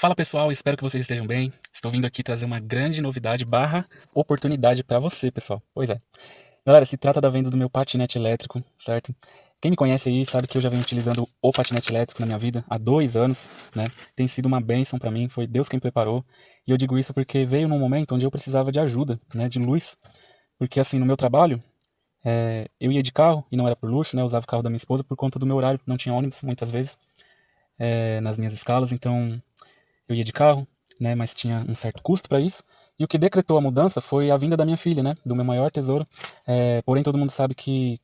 Fala pessoal, espero que vocês estejam bem. Estou vindo aqui trazer uma grande novidade barra oportunidade para você, pessoal. Pois é. Galera, se trata da venda do meu patinete elétrico, certo? Quem me conhece aí sabe que eu já venho utilizando o patinete elétrico na minha vida há 2 anos, né? Tem sido uma bênção para mim, foi Deus quem preparou. E eu digo isso porque veio num momento onde eu precisava de ajuda, né? De luz. Porque assim, no meu trabalho, eu ia de carro e não era por luxo, né? Eu usava o carro da minha esposa por conta do meu horário, não tinha ônibus muitas vezes, nas minhas escalas, então eu ia de carro, né, mas tinha um certo custo para isso. E o que decretou a mudança foi a vinda da minha filha, né, do meu maior tesouro. Porém, todo mundo sabe que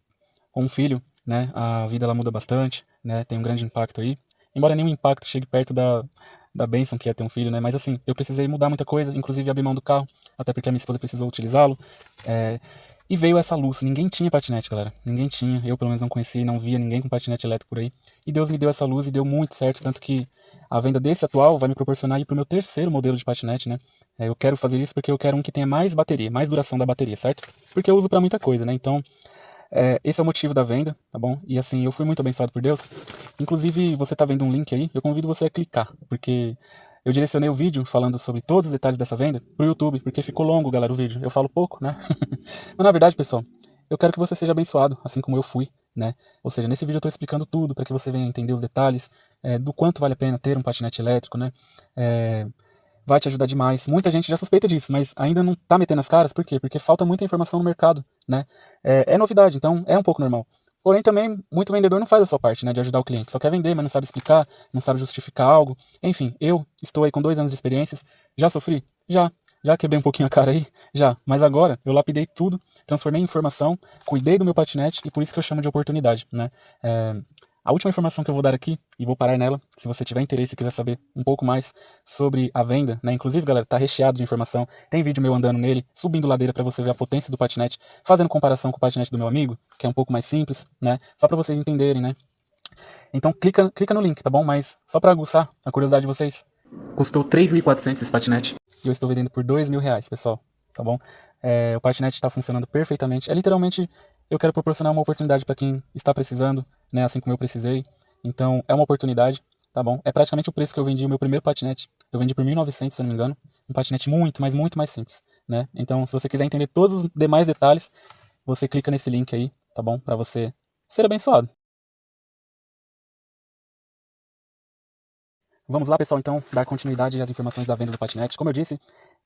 com um filho, né, a vida ela muda bastante, né, tem um grande impacto aí. Embora nenhum impacto chegue perto da bênção que é ter um filho, né, mas assim, eu precisei mudar muita coisa, inclusive abrir mão do carro, até porque a minha esposa precisou utilizá-lo. É, e veio essa luz. Ninguém tinha patinete, galera. Ninguém tinha. Eu, pelo menos, não conhecia, não via ninguém com patinete elétrico por aí. E Deus me deu essa luz e deu muito certo. Tanto que a venda desse atual vai me proporcionar ir pro meu terceiro modelo de patinete, né? Eu quero fazer isso porque eu quero um que tenha mais bateria, mais duração da bateria, certo? Porque eu uso pra muita coisa, né? Então, esse é o motivo da venda, tá bom? E assim, eu fui muito abençoado por Deus. Inclusive, você tá vendo um link aí, eu convido você a clicar, porque eu direcionei o vídeo falando sobre todos os detalhes dessa venda pro YouTube, porque ficou longo, galera, o vídeo. Eu falo pouco, né? Mas na verdade, pessoal, eu quero que você seja abençoado, assim como eu fui, né? Ou seja, nesse vídeo eu tô explicando tudo para que você venha entender os detalhes do quanto vale a pena ter um patinete elétrico, né? É, vai te ajudar demais. Muita gente já suspeita disso, mas ainda não tá metendo as caras. Por quê? Porque falta muita informação no mercado, né? É novidade, então é um pouco normal. Porém, também, muito vendedor não faz a sua parte, né, de ajudar o cliente. Só quer vender, mas não sabe explicar, não sabe justificar algo. Enfim, eu estou aí com 2 anos de experiências. Já sofri? Já. Já quebrei um pouquinho a cara aí? Já. Mas agora, eu lapidei tudo, transformei em informação, cuidei do meu patinete e por isso que eu chamo de oportunidade, né? A última informação que eu vou dar aqui, e vou parar nela, se você tiver interesse e quiser saber um pouco mais sobre a venda, né? Inclusive, galera, tá recheado de informação. Tem vídeo meu andando nele, subindo ladeira para você ver a potência do patinete, fazendo comparação com o patinete do meu amigo, que é um pouco mais simples, né? Só para vocês entenderem, né? Então clica no link, tá bom? Mas só para aguçar a curiosidade de vocês, custou 3.400 esse patinete e eu estou vendendo por R$ 2.000, pessoal, tá bom? O patinete está funcionando perfeitamente. Literalmente, eu quero proporcionar uma oportunidade para quem está precisando, né? Assim como eu precisei. Então, é uma oportunidade, tá bom? É praticamente o preço que eu vendi o meu primeiro patinete. Eu vendi por 1.900, se eu não me engano. Um patinete muito, mas muito mais simples, né? Então, se você quiser entender todos os demais detalhes, você clica nesse link aí, tá bom? Para você ser abençoado. Vamos lá, pessoal, então, dar continuidade às informações da venda do patinete. Como eu disse,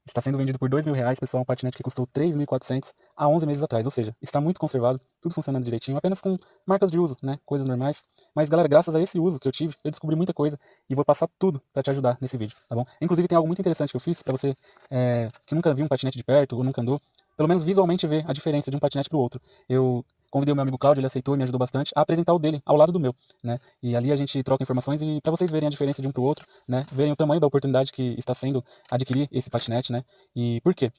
está sendo vendido por R$ 2.000, pessoal, um patinete que custou 3.400 há 11 meses atrás, ou seja, está muito conservado, tudo funcionando direitinho, apenas com marcas de uso, né, coisas normais. Mas, galera, graças a esse uso que eu tive, eu descobri muita coisa e vou passar tudo para te ajudar nesse vídeo, tá bom? Inclusive, tem algo muito interessante que eu fiz para você que nunca viu um patinete de perto ou nunca andou, pelo menos visualmente ver a diferença de um patinete para o outro. Eu convidei o meu amigo Cláudio, ele aceitou e me ajudou bastante a apresentar o dele ao lado do meu, né? E ali a gente troca informações e para vocês verem a diferença de um para o outro, né? Verem o tamanho da oportunidade que está sendo adquirir esse patinete, né? E por quê?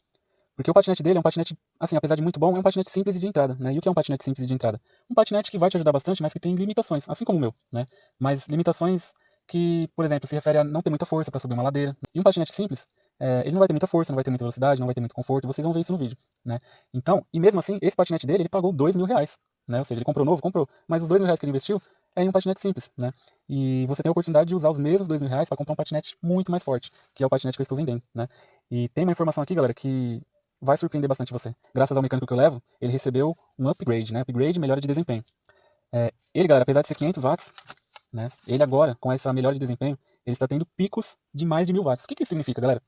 Porque o patinete dele é um patinete, assim, apesar de muito bom, é um patinete simples e de entrada, né? E o que é um patinete simples e de entrada? Um patinete que vai te ajudar bastante, mas que tem limitações, assim como o meu, né? Mas limitações que, por exemplo, se refere a não ter muita força para subir uma ladeira. E um patinete simples, ele não vai ter muita força, não vai ter muita velocidade, não vai ter muito conforto, vocês vão ver isso no vídeo, né? Então, e mesmo assim, esse patinete dele, ele pagou R$ 2.000, né? Ou seja, ele comprou novo, comprou, mas os R$ 2.000 que ele investiu é em um patinete simples, né? E você tem a oportunidade de usar os mesmos R$ 2.000 para comprar um patinete muito mais forte, que é o patinete que eu estou vendendo, né? E tem uma informação aqui, galera, que vai surpreender bastante você. Graças ao mecânico que eu levo, ele recebeu um upgrade, né? Upgrade, melhora de desempenho. Ele, galera, apesar de ser 500 watts, né? Ele agora, com essa melhora de desempenho, ele está tendo picos de mais de 1.000 watts. O que isso significa, galera?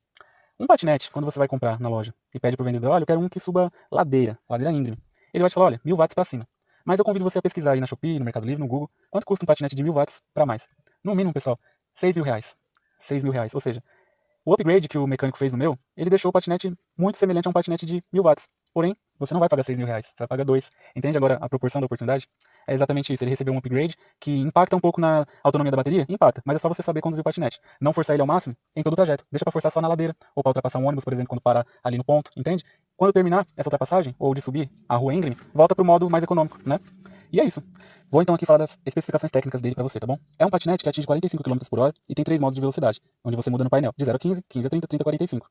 Um patinete, quando você vai comprar na loja e pede pro vendedor, olha, eu quero um que suba ladeira íngreme. Ele vai te falar, olha, 1.000 watts para cima. Mas eu convido você a pesquisar aí na Shopee, no Mercado Livre, no Google, quanto custa um patinete de 1.000 watts para mais. No mínimo, pessoal, R$ 6.000. R$ 6.000. Ou seja, o upgrade que o mecânico fez no meu, ele deixou o patinete muito semelhante a um patinete de 1.000 watts. Porém, você não vai pagar R$ 6.000, você vai pagar 2. Entende agora a proporção da oportunidade? É exatamente isso, ele recebeu um upgrade que impacta um pouco na autonomia da bateria? Impacta, mas é só você saber conduzir o patinete. Não forçar ele ao máximo em todo o trajeto. Deixa pra forçar só na ladeira, ou pra ultrapassar um ônibus, por exemplo, quando parar ali no ponto, entende? Quando terminar essa ultrapassagem, ou de subir a rua íngreme, volta pro modo mais econômico, né? E é isso. Vou então aqui falar das especificações técnicas dele pra você, tá bom? É um patinete que atinge 45 km por hora e tem 3 modos de velocidade, onde você muda no painel, de 0 a 15, 15 a 30, 30 a 45.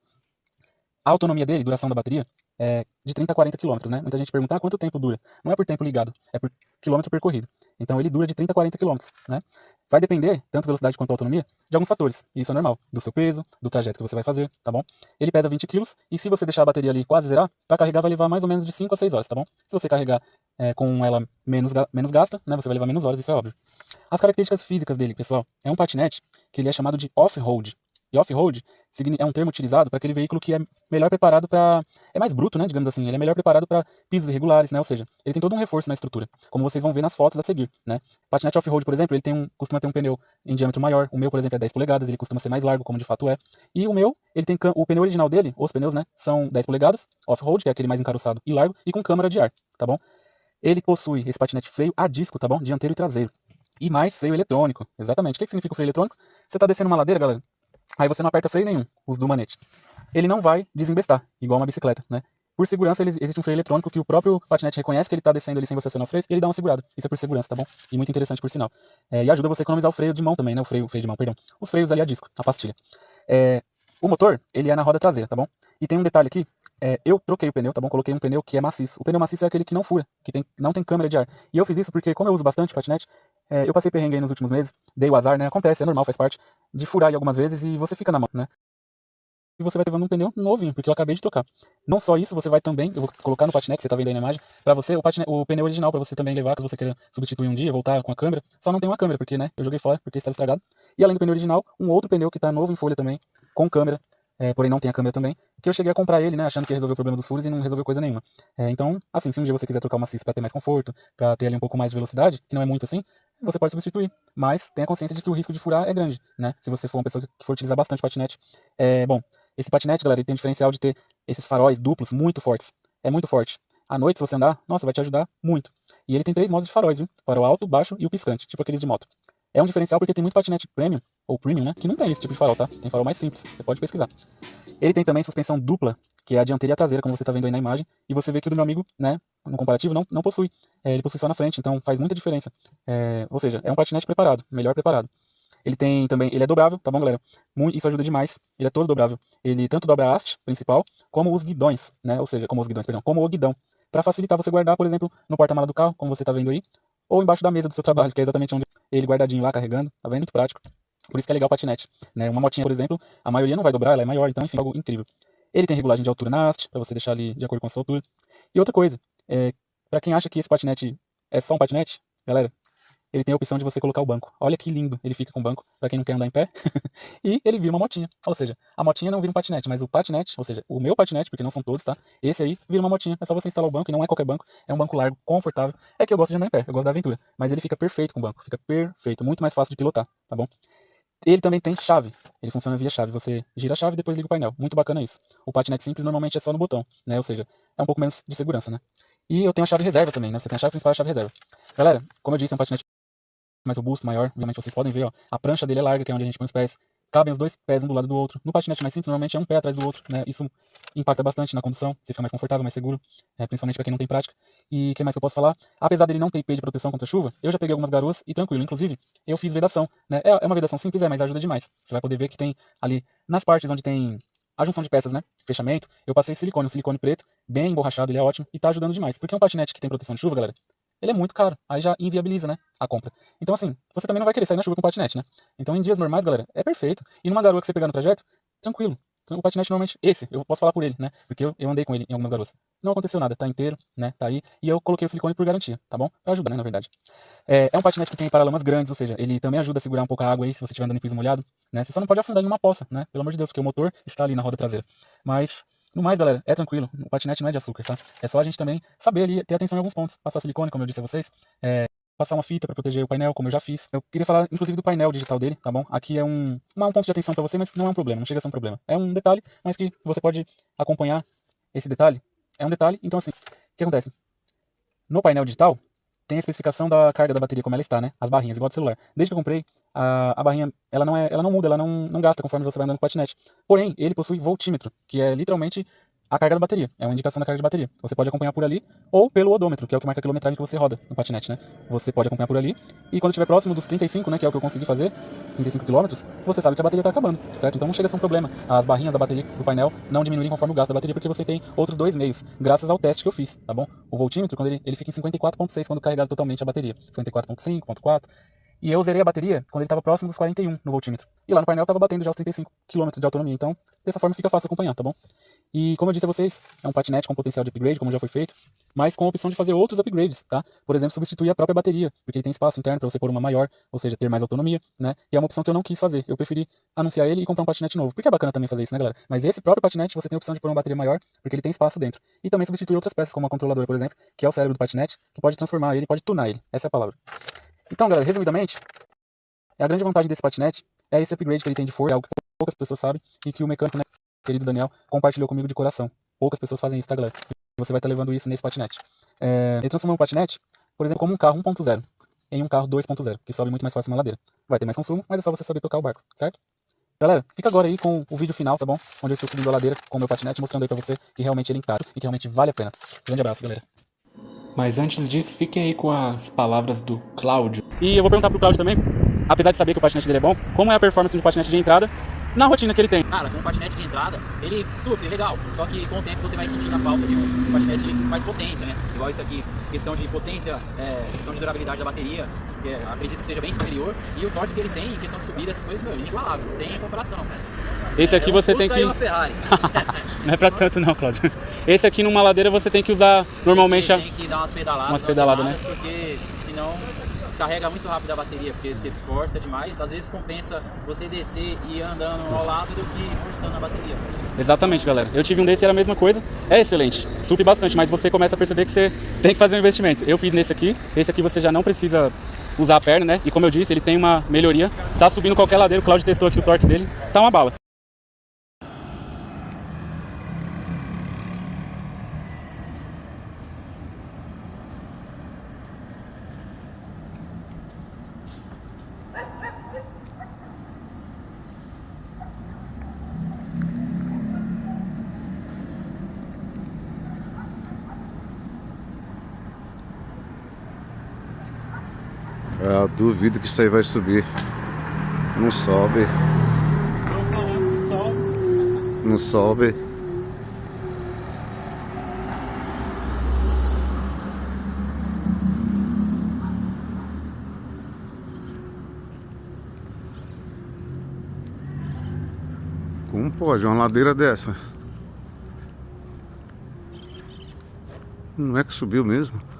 A autonomia dele, duração da bateria, é de 30 a 40 quilômetros, né? Muita gente pergunta, quanto tempo dura? Não é por tempo ligado, é por quilômetro percorrido. Então ele dura de 30 a 40 quilômetros, né? Vai depender, tanto velocidade quanto autonomia, de alguns fatores. E isso é normal, do seu peso, do trajeto que você vai fazer, tá bom? Ele pesa 20 quilos e se você deixar a bateria ali quase zerar, para carregar vai levar mais ou menos de 5 a 6 horas, tá bom? Se você carregar com ela menos gasta, né? Você vai levar menos horas, isso é óbvio. As características físicas dele, pessoal, é um patinete que ele é chamado de off-road. E off-road é um termo utilizado para aquele veículo que é melhor preparado para... É mais bruto, né, digamos assim. Ele é melhor preparado para pisos irregulares, né? Ou seja, ele tem todo um reforço na estrutura, como vocês vão ver nas fotos a seguir, né? Patinete off-road, por exemplo, ele costuma ter um pneu em diâmetro maior. O meu, por exemplo, é 10 polegadas, ele costuma ser mais largo, como de fato é. E o meu, ele tem o pneu original dele, os pneus, né, são 10 polegadas, off-road, que é aquele mais encaroçado e largo, e com câmara de ar, tá bom? Ele possui esse patinete freio a disco, tá bom? Dianteiro e traseiro. E mais freio eletrônico. Exatamente. O que significa o freio eletrônico? Você tá descendo uma ladeira, galera, aí você não aperta freio nenhum, os do manete. Ele não vai desembestar, igual uma bicicleta, né? Por segurança, existe um freio eletrônico que o próprio patinete reconhece que ele tá descendo ali sem você acionar os freios e ele dá uma segurada. Isso é por segurança, tá bom? E muito interessante por sinal. E ajuda você a economizar o freio de mão também, né? O freio de mão, perdão. Os freios ali a disco, a pastilha. O motor, ele é na roda traseira, tá bom? E tem um detalhe aqui, eu troquei o pneu, tá bom? Coloquei um pneu que é maciço. O pneu maciço é aquele que não fura, que não tem câmera de ar. E eu fiz isso porque, como eu uso bastante patinete, eu passei perrengue aí nos últimos meses, dei o azar, né? Acontece, é normal, faz parte, de furar aí algumas vezes e você fica na mão, né? E você vai levando um pneu novinho, porque eu acabei de trocar. Não só isso, você vai também, eu vou colocar no patinete, você tá vendo aí na imagem, pra você, o pneu original, pra você também levar, caso você queira substituir um dia, voltar com a câmera. Só não tem uma câmera, porque, né, eu joguei fora, porque estava estragado. E além do pneu original, um outro pneu que tá novo em folha também, com câmera, porém não tem a câmera também, que eu cheguei a comprar ele, né, achando que ia resolver o problema dos furos e não resolveu coisa nenhuma. Então, assim, se um dia você quiser trocar o maciço pra ter mais conforto, pra ter ali um pouco mais de velocidade, que não é muito assim, você pode substituir. Mas tenha consciência de que o risco de furar é grande, né, se você for uma pessoa que for utilizar bastante patinete. Bom, esse patinete, galera, ele tem o diferencial de ter esses faróis duplos muito fortes. É muito forte. À noite, se você andar, nossa, vai te ajudar muito. E ele tem 3 modos de faróis, viu? Farol alto, baixo e o piscante, tipo aqueles de moto. É um diferencial porque tem muito patinete premium, ou premium, né? Que não tem esse tipo de farol, tá? Tem farol mais simples, você pode pesquisar. Ele tem também suspensão dupla, que é a dianteira e a traseira, como você tá vendo aí na imagem. E você vê que o do meu amigo, né, no comparativo, não possui. Ele possui só na frente, então faz muita diferença. Ou seja, é um patinete preparado, melhor preparado. Ele tem também, ele é dobrável, tá bom, galera? Isso ajuda demais. Ele é todo dobrável. Ele tanto dobra a haste principal, como os guidões, né? Ou seja, como os guidões, perdão, como o guidão. Para facilitar você guardar, por exemplo, no porta-mala do carro, como você tá vendo aí, ou embaixo da mesa do seu trabalho, que é exatamente onde ele guardadinho lá, carregando. Tá vendo? Muito prático. Por isso que é legal o patinete, né? Uma motinha, por exemplo, a maioria não vai dobrar, ela é maior, então, enfim, algo incrível. Ele tem regulagem de altura na haste, para você deixar ali de acordo com a sua altura. E outra coisa, para quem acha que esse patinete é só um patinete, galera, ele tem a opção de você colocar o banco. Olha que lindo, ele fica com o banco, pra quem não quer andar em pé. E ele vira uma motinha. Ou seja, a motinha não vira um patinete, mas o patinete, ou seja, o meu patinete, porque não são todos, tá? Esse aí vira uma motinha. É só você instalar o banco, e não é qualquer banco. É um banco largo, confortável. É que eu gosto de andar em pé, eu gosto da aventura. Mas ele fica perfeito com o banco, fica perfeito, muito mais fácil de pilotar, tá bom? Ele também tem chave. Ele funciona via chave. Você gira a chave e depois liga o painel. Muito bacana isso. O patinete simples normalmente é só no botão, né? Ou seja, é um pouco menos de segurança, né? E eu tenho a chave reserva também, né? Você tem a chave principal e a chave reserva. Galera, como eu disse, é um patinete mais robusto, maior. Obviamente vocês podem ver, ó, a prancha dele é larga, que é onde a gente põe os pés. Cabem os 2 pés um do lado do outro. No patinete mais simples, normalmente é um pé atrás do outro, né? Isso impacta bastante na condução, você fica mais confortável, mais seguro, principalmente para quem não tem prática. E o que mais que eu posso falar? Apesar dele não ter IP de proteção contra chuva, eu já peguei algumas garoas e tranquilo. Inclusive, eu fiz vedação, né? É uma vedação simples, mas ajuda demais. Você vai poder ver que tem ali, nas partes onde tem a junção de peças, né? Fechamento, eu passei silicone, um silicone preto, bem emborrachado, ele é ótimo e tá ajudando demais. Porque um patinete que tem proteção de chuva, galera, ele é muito caro. Aí já inviabiliza, né, a compra. Então, assim, você também não vai querer sair na chuva com patinete, né? Então, em dias normais, galera, é perfeito. E numa garoa que você pegar no trajeto, tranquilo. Então, o patinete normalmente, eu posso falar por ele, né? Porque eu andei com ele em algumas garoas. Não aconteceu nada, tá inteiro, né? Tá aí. E eu coloquei o silicone por garantia, tá bom? Pra ajudar, né, na verdade. É um patinete que tem paralamas grandes, ou seja, ele também ajuda a segurar um pouco a água aí, se você estiver andando em piso molhado, né? Você só não pode afundar em uma poça, né? Pelo amor de Deus, porque o motor está ali na roda traseira. Mas no mais, galera, é tranquilo. O patinete não é de açúcar, tá? É só a gente também saber ali, ter atenção em alguns pontos. Passar silicone, como eu disse a vocês. Passar uma fita para proteger o painel, como eu já fiz. Eu queria falar, inclusive, do painel digital dele, tá bom? Aqui é um ponto de atenção para você, mas não é um problema, não chega a ser um problema. É um detalhe, mas que você pode acompanhar esse detalhe. É um detalhe, então assim, o que acontece? No painel digital, tem a especificação da carga da bateria, como ela está, né? As barrinhas, igual do celular. Desde que eu comprei, a barrinha, ela não muda, ela não gasta conforme você vai andando com o patinete. Porém, ele possui voltímetro, que é literalmente a carga da bateria. É uma indicação da carga de bateria. Você pode acompanhar por ali ou pelo odômetro, que é o que marca a quilometragem que você roda no patinete, né? Você pode acompanhar por ali e quando estiver próximo dos 35, né, que é o que eu consegui fazer, 35 quilômetros, você sabe que a bateria está acabando, certo? Então não chega a ser um problema. As barrinhas da bateria do painel não diminuírem conforme o gasto da bateria, porque você tem outros dois meios, graças ao teste que eu fiz, tá bom? O voltímetro, quando ele fica em 54,6 quando carregado totalmente a bateria. 54,5, 4. E eu zerei a bateria quando ele estava próximo dos 41 no voltímetro. E lá no painel estava batendo já os 35 km de autonomia. Então, dessa forma fica fácil acompanhar, tá bom? E como eu disse a vocês, é um patinete com potencial de upgrade, como já foi feito, mas com a opção de fazer outros upgrades, tá? Por exemplo, substituir a própria bateria, porque ele tem espaço interno para você pôr uma maior, ou seja, ter mais autonomia, né? E é uma opção que eu não quis fazer. Eu preferi anunciar ele e comprar um patinete novo, porque é bacana também fazer isso, né, galera? Mas esse próprio patinete você tem a opção de pôr uma bateria maior, porque ele tem espaço dentro. E também substituir outras peças, como a controladora, por exemplo, que é o cérebro do patinete, que pode transformar ele, pode tunar ele. Essa é a palavra. Então, galera, resumidamente, a grande vantagem desse patinete é esse upgrade que ele tem de força, algo que poucas pessoas sabem e que o mecânico, né, querido Daniel, compartilhou comigo de coração. Poucas pessoas fazem isso, tá, galera? E você vai estar levando isso nesse patinete. Ele transformou um patinete, por exemplo, como um carro 1.0 em um carro 2.0, que sobe muito mais fácil uma ladeira. Vai ter mais consumo, mas é só você saber tocar o barco, certo? Galera, fica agora aí com o vídeo final, tá bom? Onde eu estou subindo a ladeira com o meu patinete, mostrando aí pra você que realmente ele é caro e que realmente vale a pena. Grande abraço, galera. Mas antes disso, fiquem aí com as palavras do Cláudio. E eu vou perguntar pro Cláudio também, apesar de saber que o patinete dele é bom, como é a performance de patinete de entrada na rotina que ele tem. Cara, com um patinete de entrada, ele super legal, só que com o tempo você vai sentindo a falta de um patinete com mais potência, né? Igual isso aqui, questão de potência, questão de durabilidade da bateria, acredito que seja bem superior, e o torque que ele tem em questão de subida, essas coisas, meu, inigualável, não tem comparação. Esse aqui você tem que... Uma Ferrari. Não é pra tanto não, Cláudio. Esse aqui numa ladeira você tem que usar normalmente tem que dar umas pedaladas, né? Porque senão descarrega muito rápido a bateria, porque você força demais, às vezes compensa você descer e ir andando ao lado do que forçando a bateria. Exatamente, galera. Eu tive um desse e era a mesma coisa. É excelente, supe bastante, mas você começa a perceber que você tem que fazer um investimento. Eu fiz nesse aqui, esse aqui você já não precisa usar a perna, né? E como eu disse, ele tem uma melhoria. Tá subindo qualquer ladeira, o Cláudio testou aqui o torque dele, tá uma bala. Eu duvido que isso aí vai subir. Não sobe. Tô falando que sobe. Não sobe. Como pode uma ladeira dessa? Não é que subiu mesmo?